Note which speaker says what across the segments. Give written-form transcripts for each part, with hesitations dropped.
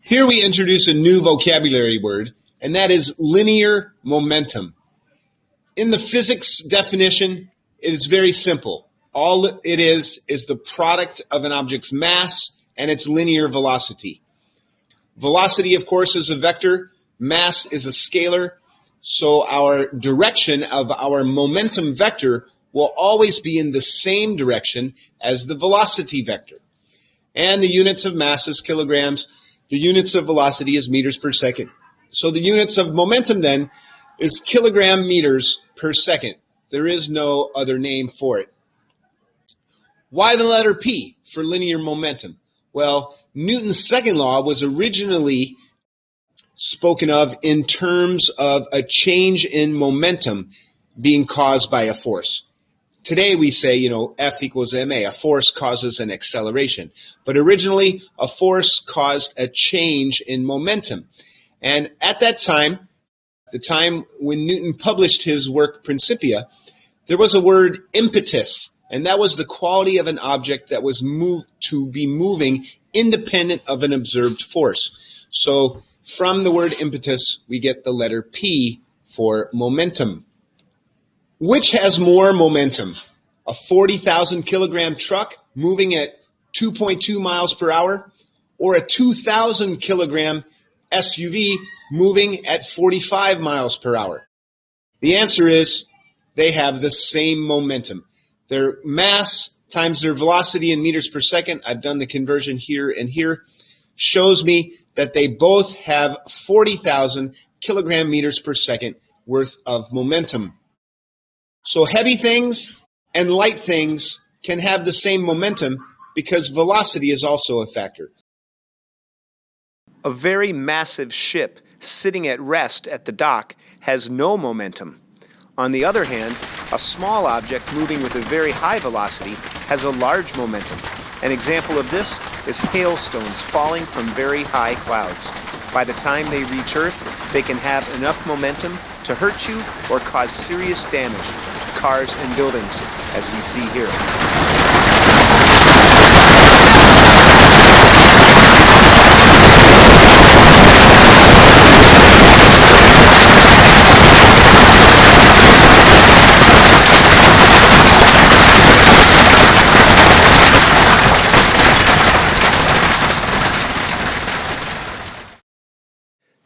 Speaker 1: Here we introduce a new vocabulary word, and that is linear momentum. In the physics definition, it is very simple. All it is the product of an object's mass and its linear velocity. Velocity, of course, is a vector. Mass is a scalar. So our direction of our momentum vector will always be in the same direction as the velocity vector. And the units of mass is kilograms. The units of velocity is meters per second. So the units of momentum then is kilogram meters per second. There is no other name for it. Why the letter P for linear momentum? Well, Newton's second law was originally spoken of in terms of a change in momentum being caused by a force. Today we say, F equals ma. A force causes an acceleration. But originally, a force caused a change in momentum. And at that time, the time when Newton published his work Principia, there was a word impetus. And that was the quality of an object that was to be moving independent of an observed force. So from the word impetus, we get the letter P for momentum. Which has more momentum? A 40,000 kilogram truck moving at 2.2 miles per hour, or a 2,000 kilogram SUV moving at 45 miles per hour? The answer is they have the same momentum. Their mass times their velocity in meters per second, I've done the conversion here and here, shows me that they both have 40,000 kilogram meters per second worth of momentum. So heavy things and light things can have the same momentum because velocity is also a factor.
Speaker 2: A very massive ship sitting at rest at the dock has no momentum. On the other hand, a small object moving with a very high velocity has a large momentum. An example of this is hailstones falling from very high clouds. By the time they reach Earth, they can have enough momentum to hurt you or cause serious damage to cars and buildings, as we see here.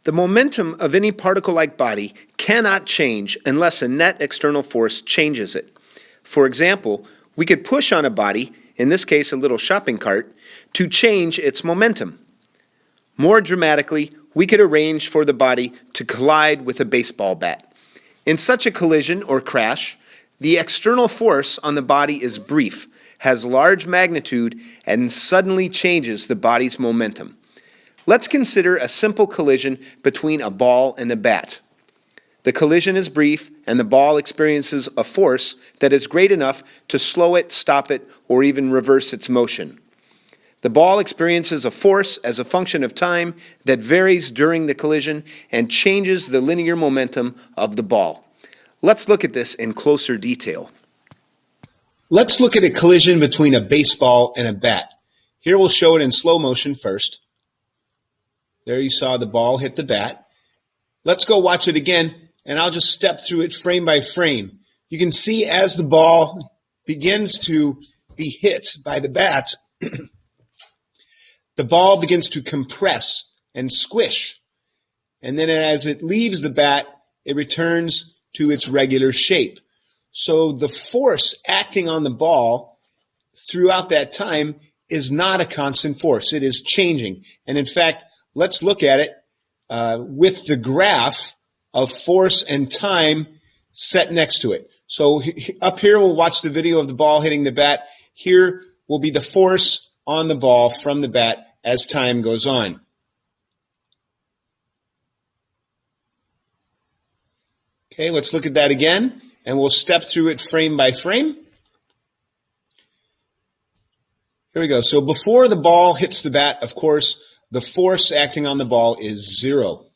Speaker 2: The momentum of any particle-like body cannot change unless a net external force changes it. For example, we could push on a body, in this case a little shopping cart, to change its momentum. More dramatically, we could arrange for the body to collide with a baseball bat. In such a collision or crash, the external force on the body is brief, has large magnitude, and suddenly changes the body's momentum. Let's consider a simple collision between a ball and a bat. The collision is brief, and the ball experiences a force that is great enough to slow it, stop it, or even reverse its motion. The ball experiences a force as a function of time that varies during the collision and changes the linear momentum of the ball. Let's look at this in closer detail.
Speaker 1: Let's look at a collision between a baseball and a bat. Here we'll show it in slow motion first. There you saw the ball hit the bat. Let's go watch it again, and I'll just step through it frame by frame. You can see as the ball begins to be hit by the bat, the ball begins to compress and squish. And then as it leaves the bat, it returns to its regular shape. So the force acting on the ball throughout that time is not a constant force. It is changing. And in fact, let's look at it with the graph of force and time set next to it. So up here, we'll watch the video of the ball hitting the bat. Here will be the force on the ball from the bat as time goes on. Okay, let's look at that again, and we'll step through it frame by frame. Here we go. So before the ball hits the bat, of course, the force acting on the ball is 0.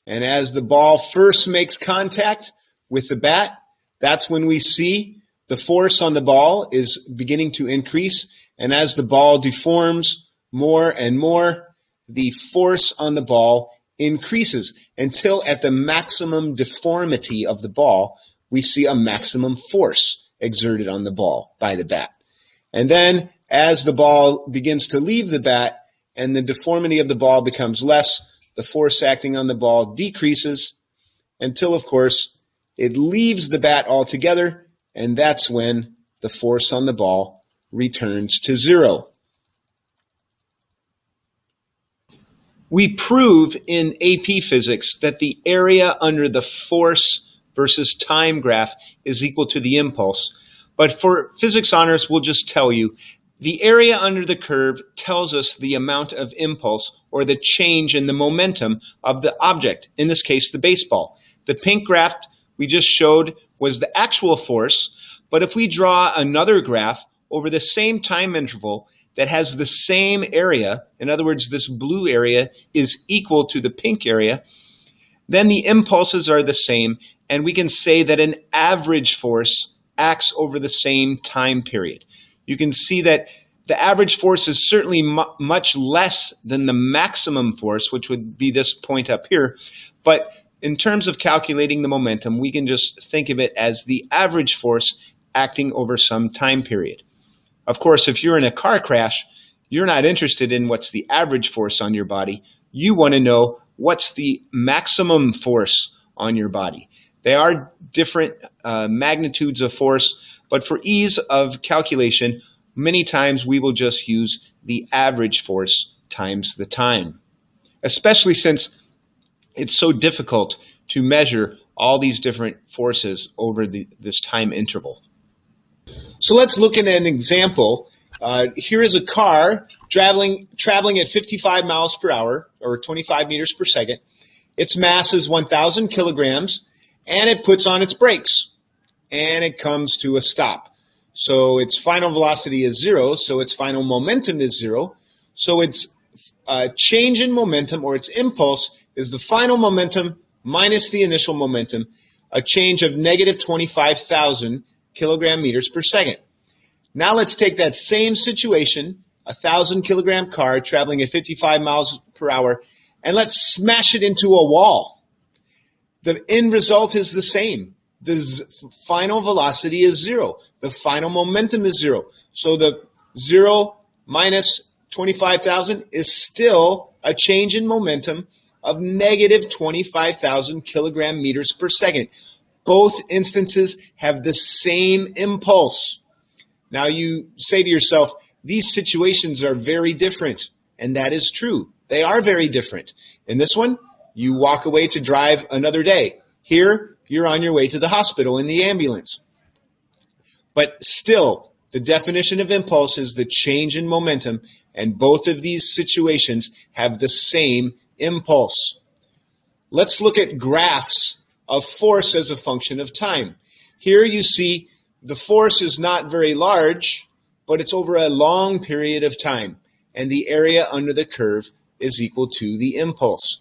Speaker 1: And as the ball first makes contact with the bat, that's when we see the force on the ball is beginning to increase. And as the ball deforms more and more, the force on the ball increases until at the maximum deformity of the ball, we see a maximum force exerted on the ball by the bat. And then as the ball begins to leave the bat and the deformity of the ball becomes less, the force acting on the ball decreases until, of course, it leaves the bat altogether, and that's when the force on the ball returns to zero. We prove in AP Physics that the area under the force versus time graph is equal to the impulse. But for physics honors, we'll just tell you, the area under the curve tells us the amount of impulse or the change in the momentum of the object, in this case, the baseball. The pink graph we just showed was the actual force, but if we draw another graph over the same time interval that has the same area, in other words, this blue area is equal to the pink area, then the impulses are the same, and we can say that an average force acts over the same time period. You can see that the average force is certainly much less than the maximum force, which would be this point up here. But in terms of calculating the momentum, we can just think of it as the average force acting over some time period. Of course, if you're in a car crash, you're not interested in what's the average force on your body. You want to know what's the maximum force on your body. They are different magnitudes of force, but for ease of calculation, many times we will just use the average force times the time, especially since it's so difficult to measure all these different forces over this time interval. So let's look at an example. Here is a car traveling at 55 miles per hour, or 25 meters per second. Its mass is 1,000 kilograms, and it puts on its brakes, and it comes to a stop. So its final velocity is zero, so its final momentum is zero. So its change in momentum, or its impulse, is the final momentum minus the initial momentum, a change of negative 25,000 kilogram meters per second. Now let's take that same situation, a 1,000 kilogram car traveling at 55 miles per hour, and let's smash it into a wall. The end result is the same. The final velocity is zero. The final momentum is zero. So the 0 minus 25,000 is still a change in momentum of negative 25,000 kilogram meters per second. Both instances have the same impulse. Now you say to yourself, these situations are very different. And that is true. They are very different. In this one, you walk away to drive another day. Here, you're on your way to the hospital in the ambulance. But still, the definition of impulse is the change in momentum, and both of these situations have the same impulse. Let's look at graphs of force as a function of time. Here you see the force is not very large, but it's over a long period of time, and the area under the curve is equal to the impulse.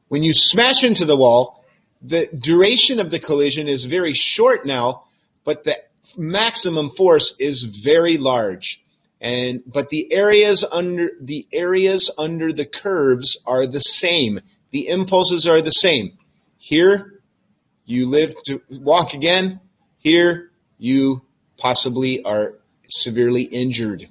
Speaker 1: When you smash into the wall, the duration of the collision is very short now, but the maximum force is very large. But the areas under the curves are the same. The impulses are the same. Here, you live to walk again. Here, you possibly are severely injured.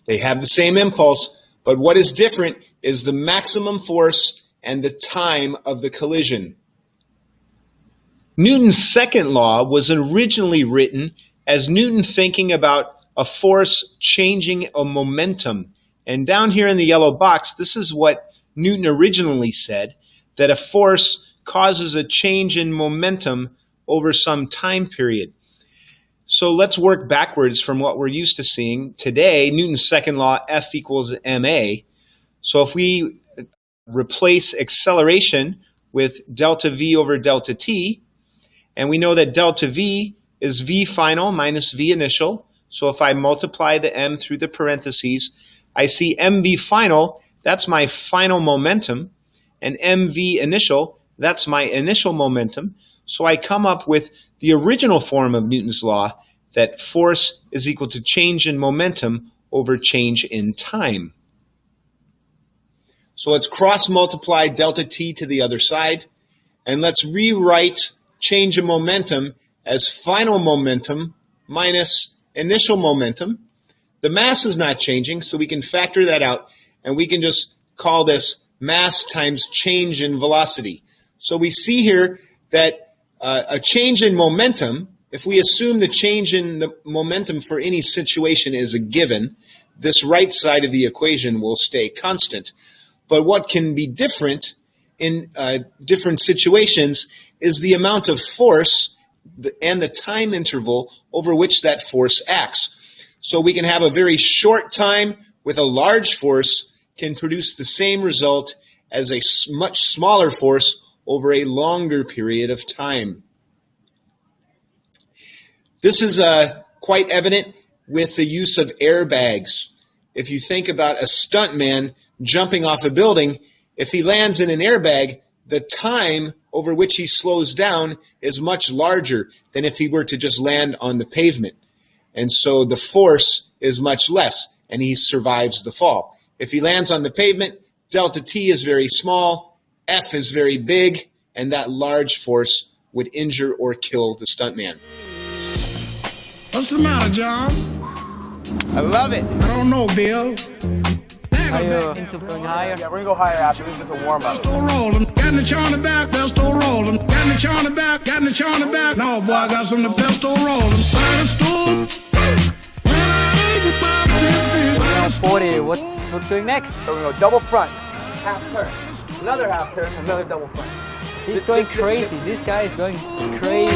Speaker 1: They have the same impulse, but what is different is the maximum force and the time of the collision. Newton's second law was originally written as Newton thinking about a force changing a momentum. And down here in the yellow box, this is what Newton originally said, that a force causes a change in momentum over some time period. So let's work backwards from what we're used to seeing. Today, Newton's second law, F equals ma. So if we replace acceleration with delta v over delta t, and we know that delta v is v final minus v initial. So if I multiply the m through the parentheses, I see mv final, that's my final momentum, and mv initial, that's my initial momentum. So I come up with the original form of Newton's law, that force is equal to change in momentum over change in time. So let's cross multiply delta t to the other side, and let's rewrite change in momentum as final momentum minus initial momentum. The mass is not changing, so we can factor that out, and we can just call this mass times change in velocity. So we see here that a change in momentum, if we assume the change in the momentum for any situation is a given, this right side of the equation will stay constant. But what can be different in different situations is the amount of force and the time interval over which that force acts. So we can have a very short time with a large force can produce the same result as a much smaller force over a longer period of time. This is quite evident with the use of airbags. If you think about a stuntman jumping off a building, if he lands in an airbag, the time over which he slows down is much larger than if he were to just land on the pavement. And so the force is much less, and he survives the fall. If he lands on the pavement, delta t is very small, F is very big, and that large force would injure or kill the stuntman.
Speaker 3: What's the matter, John?
Speaker 4: I love it.
Speaker 3: I don't know, Bill.
Speaker 5: Are you into going higher?
Speaker 4: Yeah, we're gonna go higher after. This is just a warm up.
Speaker 3: Pistol rolling, got the on the back, pistol rolling, got the on the back, got the on the back. No, boy, I got some of the pistol rolling. Pistol.
Speaker 5: 40. What's doing next?
Speaker 4: So we're gonna go double front, half turn, another half turn, another double front.
Speaker 5: He's going crazy. This guy is going crazy.